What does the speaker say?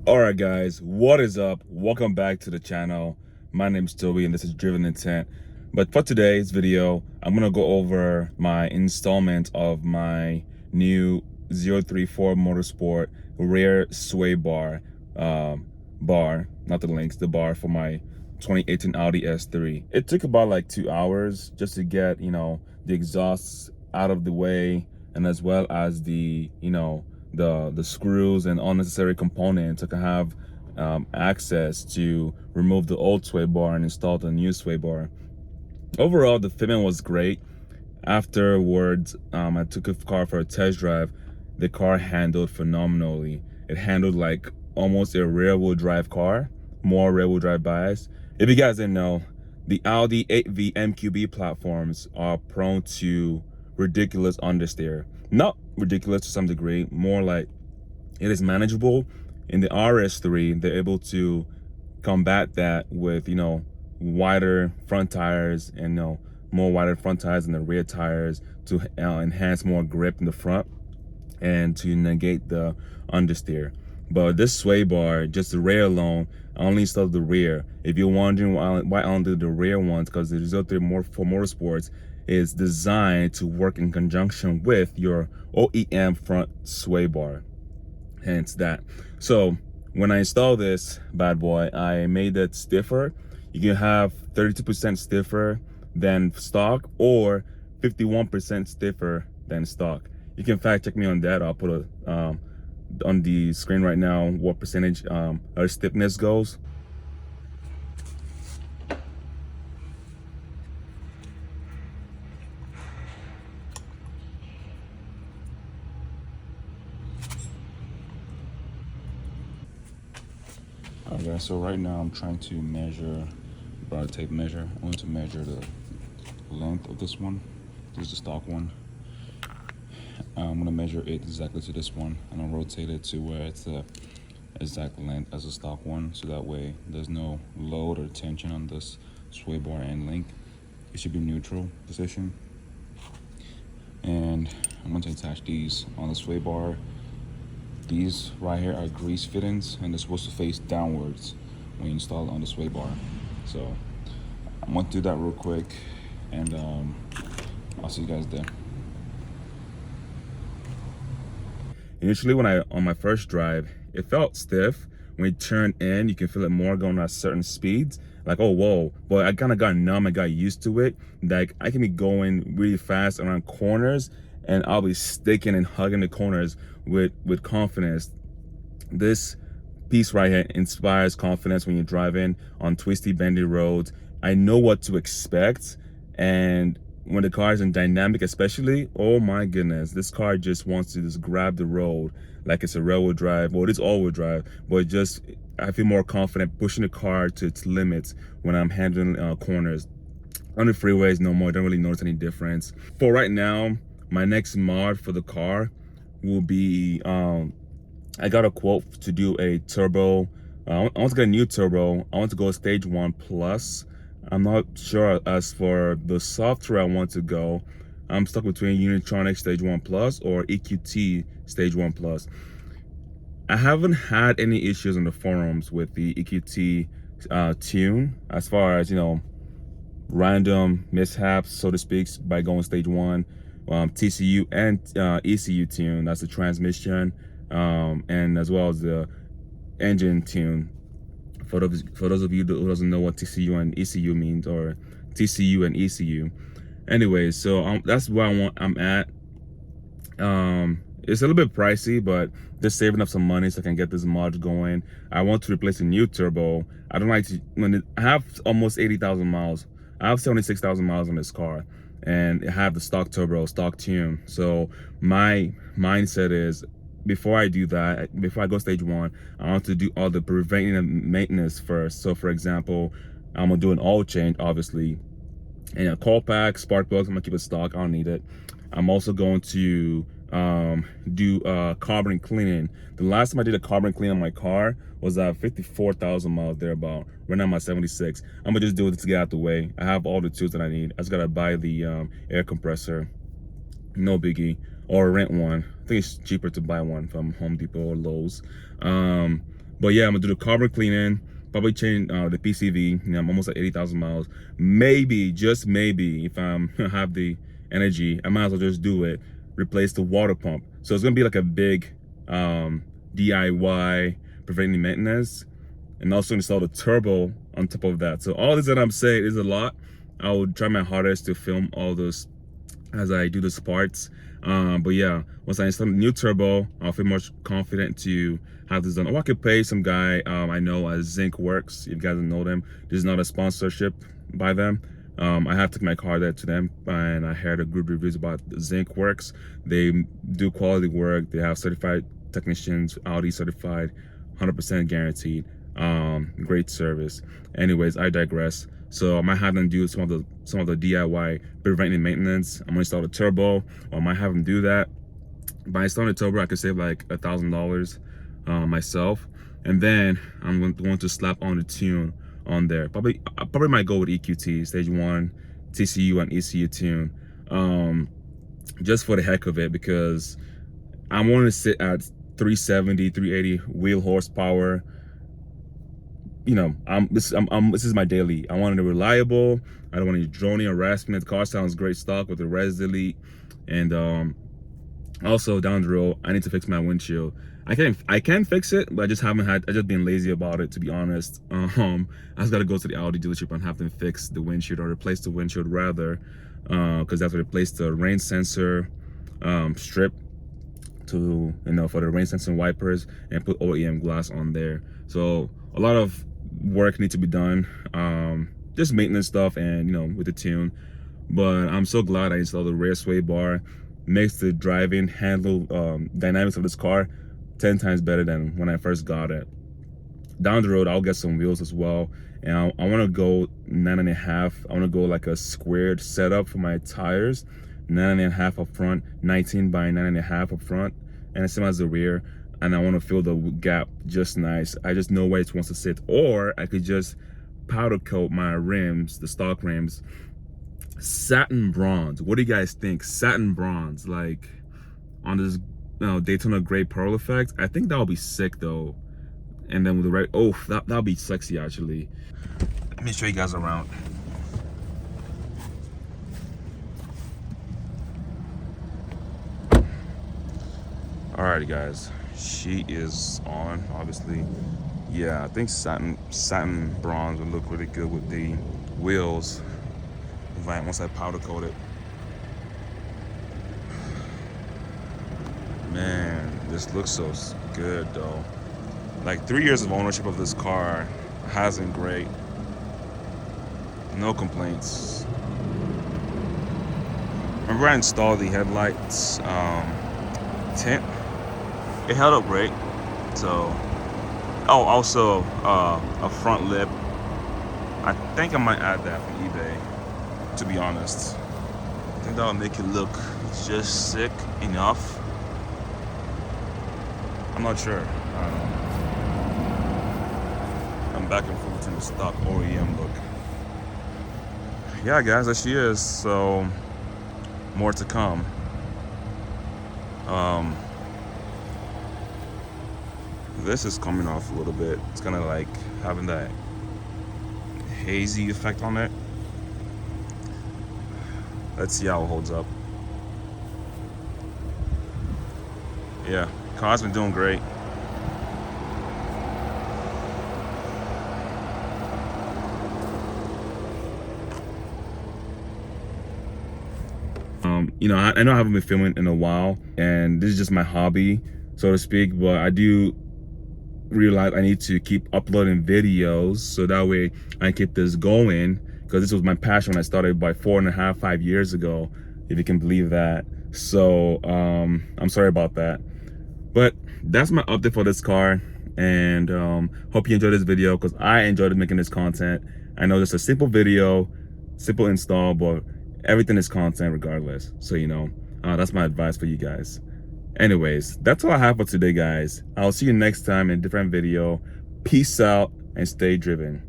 Alright guys, what is up? Welcome back to the channel. My name is Toby and this is Driven Intent. But for today's video, I'm going to go over my installment of my new 034 Motorsport rear sway bar. Not the links, the bar for my 2018 Audi S3. It took about like 2 hours just to get, the exhausts out of the way, and as well as the screws and unnecessary components. I can have access to remove the old sway bar and install the new sway bar. Overall, the fitment was great. Afterwards, I took the car for a test drive. The car handled phenomenally. It handled like almost a rear-wheel drive car, more rear-wheel drive bias. If you guys didn't know, the Audi 8V MQB platforms are prone to ridiculous understeer. Not ridiculous to some degree, more like it is manageable. In the RS3, they're able to combat that with, wider front tires and, more wider front tires than the rear tires to enhance more grip in the front and to negate the understeer. But this sway bar, just the rear alone, I only installed the rear. If you're wondering why I only do the rear ones, because the 03 for Motorsports is designed to work in conjunction with your OEM front sway bar. Hence that. So when I install this bad boy, I made it stiffer. You can have 32% stiffer than stock or 51% stiffer than stock. You can fact check me on that. I'll put a on the screen right now what percentage our stiffness goes. Alright guys, so right now I'm trying to measure, brought a tape measure. I want to measure the length of this one. This is the stock one. I'm gonna measure it exactly to this one, and I'll rotate it to where it's the exact length as a stock one, so that way there's no load or tension on this sway bar end link. It should be neutral position. And I'm going to attach these on the sway bar. These right here are grease fittings, and they're supposed to face downwards when you install it on the sway bar. So I'm going to do that real quick, and I'll see you guys there. Initially, on my first drive, it felt stiff. When you turn in, you can feel it more going at certain speeds. Like, oh, whoa. But I kind of got numb. I got used to it. Like, I can be going really fast around corners, and I'll be sticking and hugging the corners with confidence. This piece right here inspires confidence when you're driving on twisty, bendy roads. I know what to expect, and when the car is in dynamic especially, oh my goodness, this car just wants to just grab the road like it's a rear-wheel drive. Well, it is all-wheel drive, but just I feel more confident pushing the car to its limits when I'm handling corners. On the freeways, no more, I don't really notice any difference. For right now, my next mod for the car will be, I got a quote to do a turbo. I want to get a new turbo. I want to go stage 1 plus. I'm not sure as for the software I want to go. I'm stuck between Unitronic Stage 1 Plus or EQT Stage 1 Plus. I haven't had any issues on the forums with the EQT tune as far as, random mishaps, so to speak, by going Stage 1. TCU and ECU tune, that's the transmission, and as well as the engine tune. For those of you who doesn't know what TCU and ECU means, or TCU and ECU. Anyway, so that's where I'm at. It's a little bit pricey, but just saving up some money so I can get this mod going. I want to replace a new turbo. I don't like to, I have almost 80,000 miles. I have 76,000 miles on this car, and I have the stock turbo, stock tune. So my mindset is, before I do that, before I go stage 1, I want to do all the preventive maintenance first. So for example, I'm gonna do an oil change, obviously, and a coil pack, spark plugs, I'm gonna keep it stock, I don't need it. I'm also going to do carbon cleaning. The last time I did a carbon clean on my car was at 54,000 miles thereabout. Right now I'm at 76. I'm gonna just do it to get out the way. I have all the tools that I need. I just gotta buy the air compressor, no biggie, or rent one. I think it's cheaper to buy one from Home Depot or Lowe's. But yeah, I'm gonna do the carbon cleaning, probably change the PCV. You know, I'm almost at 80,000 miles. Maybe, just maybe, if I'm have the energy, I might as well just do it. Replace the water pump. So it's gonna be like a big DIY preventive maintenance, and also install the turbo on top of that. So all this that I'm saying is a lot. I will try my hardest to film all those as I do the parts. But yeah, once I install the new turbo, I'll feel much confident to have this done. Or I could pay some guy I know as Zinc Works. If you guys don't know them, this is not a sponsorship by them. I have taken my car there to them, and I heard a good reviews about Zinc Works. They do quality work. They have certified technicians, Audi certified, 100% guaranteed. Great service. Anyways, I digress. So I might have them do some of the DIY preventive maintenance. I'm gonna install the turbo, or I might have them do that. By installing the turbo, I could save like $1,000 myself, and then I'm going to slap on the tune on there. I probably might go with EQT stage 1 TCU and ECU tune, just for the heck of it, because I want to sit at 370, 380 wheel horsepower. You know, this is my daily. I want it reliable. I don't want any droning or harassment. The car sounds great stock with the res delete, and also down the road, I need to fix my windshield. I can fix it, but I just been lazy about it, to be honest. I just gotta go to the Audi dealership and have them fix the windshield, or replace the windshield rather, because they have to replace the rain sensor strip to, you know, for the rain sensing wipers, and put OEM glass on there. So a lot of work needs to be done, just maintenance stuff, and you know, with the tune. But I'm so glad I installed the rear sway bar. Makes the driving handle dynamics of this car 10 times better than when I first got it. Down the road, I'll get some wheels as well, and I want to go 9.5. I want to go like a squared setup for my tires, 9.5 up front, 19 by 9.5 up front, and the same as the rear. And I want to fill the gap just nice. I just know where it wants to sit. Or I could just powder coat my rims, the stock rims, satin bronze. What do you guys think? Satin bronze, like on this, you know, Daytona gray pearl effect. I think that would be sick though. And then with the red, oh, that'll be sexy actually. Let me show you guys around. Alrighty guys, she is on, obviously. Yeah, I think satin bronze would look really good with the wheels, right, once I powder coat it. Man, this looks so good though. Like 3 years of ownership of this car has been great. No complaints. Remember I installed the headlights tint. It held up great. So, oh, also a front lip. I think I might add that from eBay, to be honest. I think that'll make it look just sick enough. I'm not sure. I don't know. I'm back and forth between the stock OEM look. Yeah, guys, there she is. So, more to come. This is coming off a little bit. It's kind of like having that hazy effect on it. Let's see how it holds up. Yeah, car's been doing great. You know, I know I haven't been filming in a while, and this is just my hobby, so to speak, but I do realize I need to keep uploading videos so that way I can keep this going, because this was my passion when I started by 4.5-5 years ago, if you can believe that. So I'm sorry about that, but that's my update for this car, and hope you enjoyed this video, because I enjoyed making this content. I know it's a simple video, simple install, but everything is content regardless. So, you know, that's my advice for you guys. Anyways, that's all I have for today, guys. I'll see you next time in a different video. Peace out and stay driven.